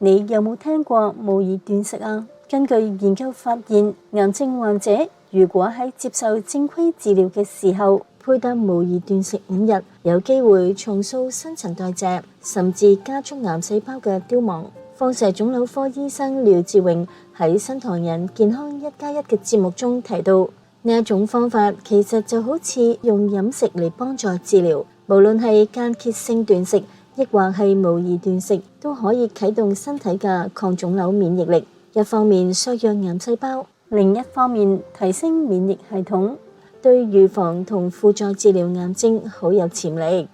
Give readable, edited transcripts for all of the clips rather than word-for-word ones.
你有冇聽過模擬斷食啊？根據研究發現，癌症患者如果喺接受正規治療嘅時候配搭模擬斷食5日，有機會重塑新陳代謝，甚至加速癌細胞嘅凋亡。放射腫瘤科醫生廖志榮喺新唐人健康1+1嘅節目中提到，呢一種方法其實就好似用飲食嚟幫助治療，無論係間歇性斷食，亦或係模擬斷食，都可以啟動身體嘅抗腫瘤免疫力，一方面削弱癌細胞，另一方面提升免疫系統，對預防同輔助治療癌症好有潛力，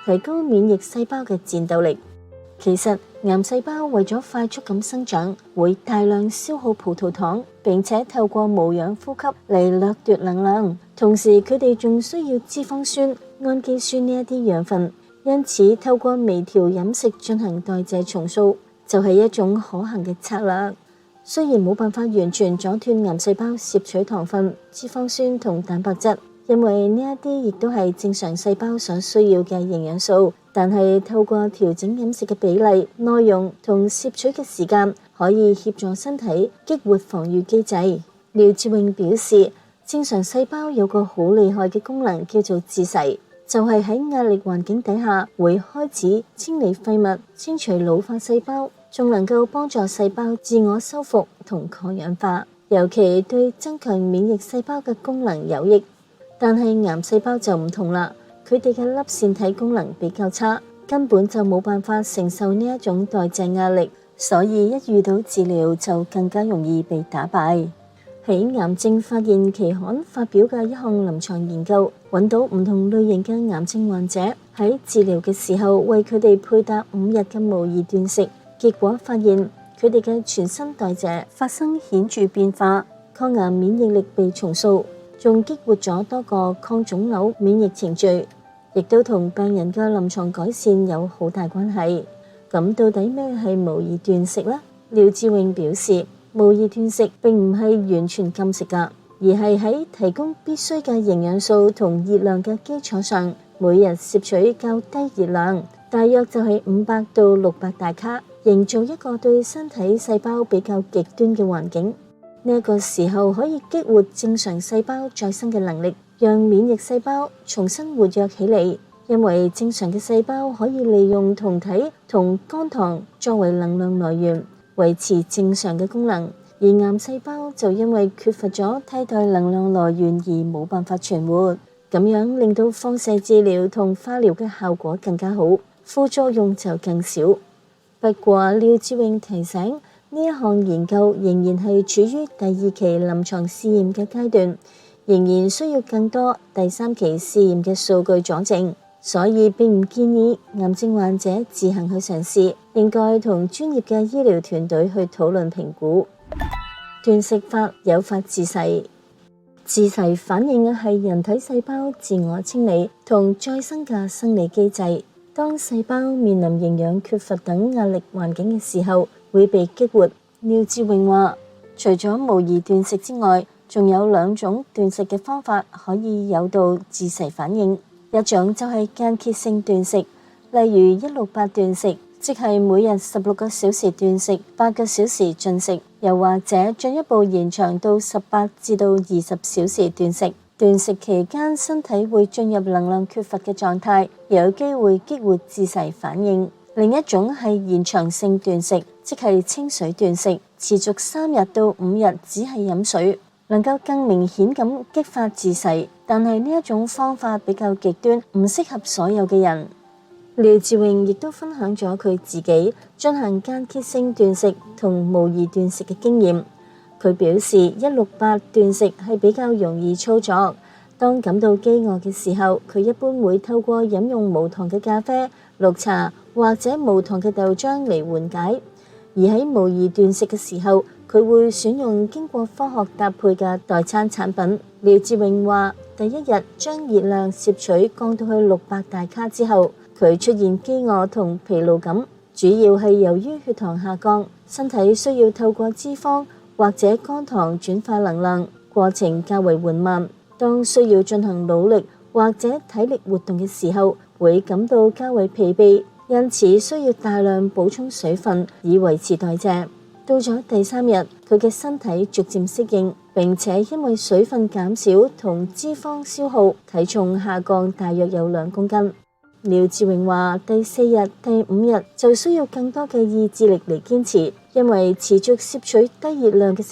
提高免疫細胞嘅戰鬥力。其實癌細胞為咗快速咁生長，會大量消耗葡萄糖，並且透過無氧呼吸嚟掠奪能量，同時佢哋仲需要脂肪酸、氨基酸呢一啲養分。因此，透過微調飲食進行代謝重塑，就係一種可行嘅策略。雖然冇辦法完全阻斷癌細胞攝取糖分、脂肪酸同蛋白質，因為呢一啲亦都係正常細胞所需要嘅營養素，但係透過調整飲食嘅比例、內容同攝取嘅時間，可以協助身體激活防禦機制。廖志榮表示，正常細胞有個好厲害嘅功能叫做自噬。就係喺壓力環境底下，會開始清理廢物、清除老化細胞，仲能夠幫助細胞自我修復同抗氧化，尤其對增強免疫細胞嘅功能有益。但係癌細胞就唔同啦，佢哋嘅粒線體功能比較差，根本就冇辦法承受呢一種代謝壓力，所以一遇到治療就更加容易被打敗。喺癌症發現期刊發表嘅一項臨床研究，揾到唔同類型嘅癌症患者喺治療嘅時候，為佢哋配搭5日嘅模擬斷食，結果發現佢哋嘅全身代謝發生顯著變化，抗癌免疫力被重塑，仲激活咗多個抗腫瘤免疫程序，亦都同病人嘅臨床改善有好大關係。咁到底咩係模擬斷食呢？廖志榮表示，模擬斷食並唔係完全禁食㗎，而係喺提供必須嘅營養素同熱量嘅基礎上，每日攝取較低熱量，大約就係500到600大卡，營造一個對身體細胞比較極端嘅環境。呢個時候可以激活正常細胞再生嘅能力，讓免疫細胞重新活躍起嚟。因為正常嘅細胞可以利用酮體同肝糖作為能量來源，維持正常嘅功能，而癌細胞就因為缺乏咗替代能量來源而冇辦法存活，咁樣令到放射治療同化療嘅效果更加好，副作用就更少。不過廖志榮提醒，呢一項研究仍然係處於第2期臨床試驗嘅階段，仍然需要更多第3期試驗嘅數據佐證。所以並唔建議癌症患者自行去嘗試，應該同專業嘅醫療團隊去討論評估。斷食法誘發自噬，自噬反應係人體細胞自我清理同再生嘅生理機制。當細胞面臨營養缺乏等壓力環境嘅時候，會被激活。廖志榮話，除咗模擬斷食之外，仲有2種斷食嘅方法可以誘導自噬反應。一種就係間歇性斷食，例如168斷食，即係每日16個小時斷食，8個小時進食，又或者進一步延長到18至到20小時斷食。斷食期間，身體會進入能量缺乏嘅狀態，有機會激活自噬反應。另一種係延長性斷食，即係清水斷食，持續3日到5日，只係飲水，能夠更明顯咁激發自噬。但係呢一種方法比較極端，唔適合所有嘅人。廖志榮亦都分享咗佢自己進行間歇性斷食同模擬斷食嘅經驗。佢表示168斷食係比較容易操作。當感到飢餓嘅時候，佢一般會透過飲用無糖嘅咖啡、綠茶或者無糖嘅豆漿嚟緩解。而喺模擬斷食嘅時候，佢會選用經過科學搭配嘅代餐產品。廖志榮話，第一日將熱量攝取降到去600大卡之後，佢出現飢餓同疲勞感，主要係由於血糖下降，身體需要透過脂肪或者肝糖轉化能量，過程較為緩慢。當需要進行腦力或者體力活動嘅時候，會感到較為疲憊，因此需要大量補充水分以維持代謝。到咗第3日，佢嘅身體逐漸適應，並且因為水分減少同脂肪消耗，體重下降大約有2公斤。廖志榮話：第4日、第5日就需要更多嘅意志力嚟堅持，因為持續攝取低熱量嘅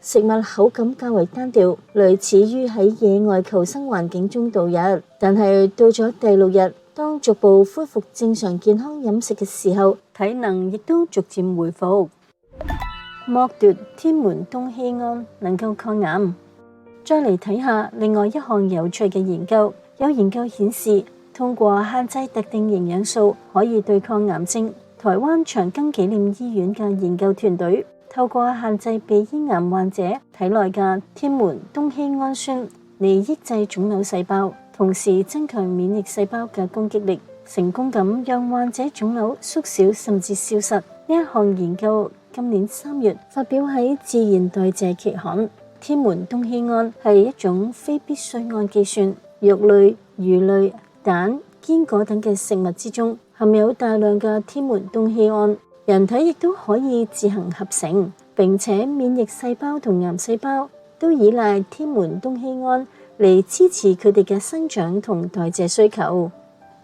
食物口感較為單調，類似於喺野外求生環境中度日。但係到咗第6日，當逐步恢復正常健康飲食嘅時候，體能亦都逐漸回復。剝奪天門冬酰胺能夠抗癌。再嚟睇下另外一項有趣嘅研究，有研究顯示，通過限制特定營養素可以對抗癌症。台灣長庚紀念醫院嘅研究團隊透過限制鼻咽癌患者體內嘅天門冬酰胺酸嚟抑制腫瘤細胞，同時增強免疫細胞嘅攻擊力，成功咁讓患者腫瘤縮小甚至消失。呢一項研究今年3月發表喺《自然代謝》期刊。天門冬酰胺係一種非必需氨基酸，肉類、魚類、蛋、堅果等嘅食物之中含有大量嘅天門冬酰胺，人體亦都可以自行合成，並且免疫細胞同癌細胞都依賴天門冬酰胺嚟支持佢哋嘅生長同代謝需求。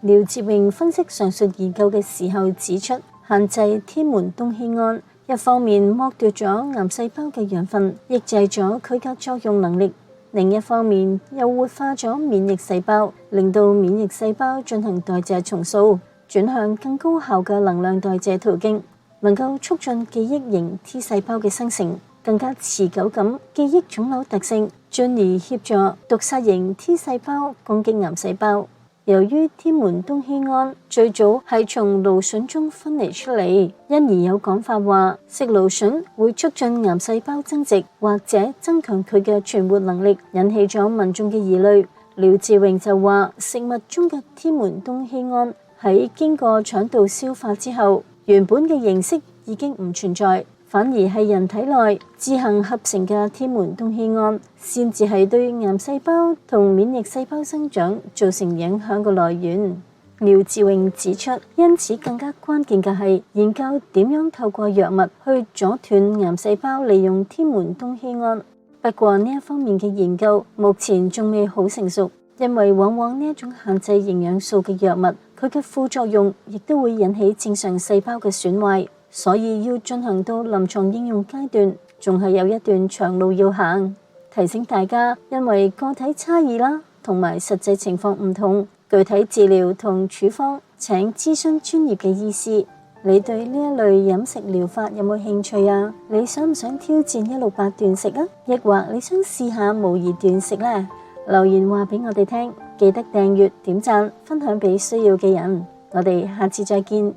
廖志榮分析上述研究嘅時候指出，限制天門冬酰胺一方面剝奪咗癌細胞嘅養分，抑制咗佢嘅作用能力；另一方面又活化咗免疫細胞，令到免疫細胞進行代謝重塑，轉向更高效嘅能量代謝途徑，能夠促進記憶型 T 細胞嘅生成，更加持久咁記憶腫瘤特性，進而協助毒殺型 T 細胞攻擊癌細胞。由於天門冬酰胺最早係從蘆筍中分離出嚟，因而有講法話食蘆筍會促進癌細胞增殖或者增強佢嘅存活能力，引起咗民眾嘅疑慮。廖志榮就話食物中嘅天門冬酰胺喺經過腸道消化之後，原本嘅形式已經唔存在，反而係人體內自行合成嘅天門冬酰胺，先至係對癌細胞同免疫細胞生長造成影響嘅來源。廖志榮指出，因此更加關鍵嘅係研究點樣透過藥物去阻斷癌細胞利用天門冬酰胺。不過呢一方面嘅研究目前仲未好成熟，因為往往呢一種限制營養素嘅藥物，佢嘅副作用亦都會引起正常細胞嘅損壞。所以要進行到臨床應用階段，仲係有一段長路要行。提醒大家，因為個體差異啦，同埋實際情況唔同，具體治療同處方請諮詢專業嘅醫師。你對呢一類飲食療法有冇興趣啊？你想唔想挑戰168斷食啊？抑或你想試下模擬斷食呢？留言話俾我哋聽，記得訂閱、點讚、分享俾需要嘅人。我哋下次再見。